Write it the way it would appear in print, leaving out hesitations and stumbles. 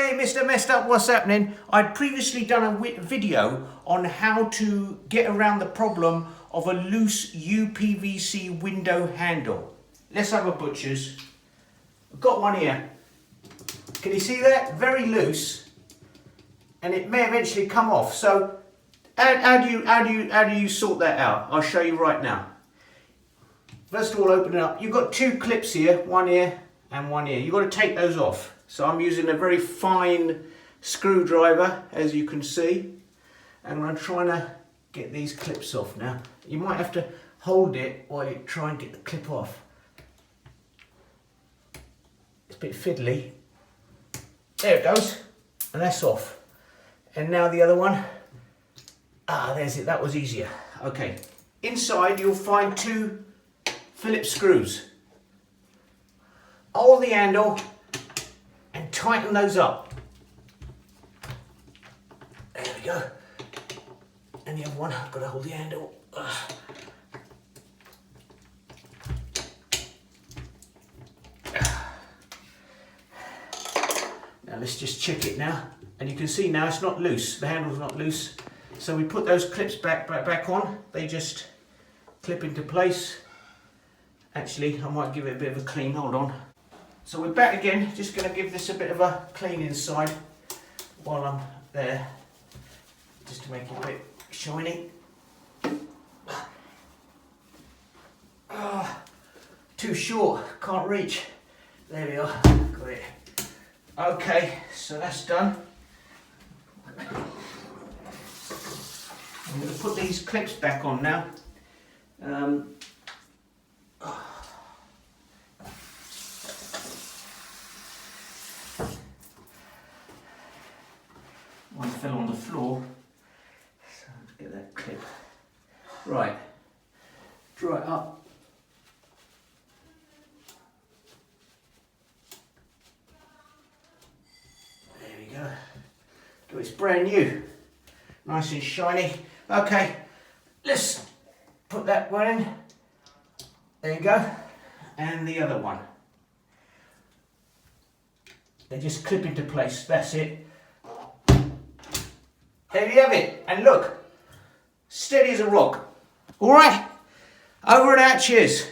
Hey, Mr Messed Up, what's happening? I'd previously done a video on how to get around the problem of a loose UPVC window handle. Let's have a butcher's. I've got one here. Can you see that? Very loose, and it may eventually come off. So, how do you sort that out? I'll show you right now. First of all, open it up. You've got two clips here, one here and one here. You've got to take those off. So I'm using a very fine screwdriver, as you can see, and I'm trying to get these clips off now. You might have to hold it while you try and get the clip off. It's a bit fiddly. There it goes, and that's off. And now the other one. Ah, there's it, that was easier. Okay, inside you'll find two Phillips screws. Hold the handle and tighten those up. There we go. And the other one, I've got to hold the handle. Now let's just check it now. And you can see now it's not loose. The handle's not loose. So we put those clips back on. They just clip into place. Actually, I might give it a bit of a clean. Hold on. So we're back again, just going to give this a bit of a clean inside while I'm there, just to make it a bit shiny. Too short, can't reach. There we are, got it. Okay, so that's done. I'm going to put these clips back on now. One fell on the floor, so let's get that clip. Right, draw it up. There we go. So it's brand new, nice and shiny. Okay, let's put that one in. There you go, and the other one. They just clip into place, that's it. There you have it, and look, steady as a rock. All right, over and out, cheers.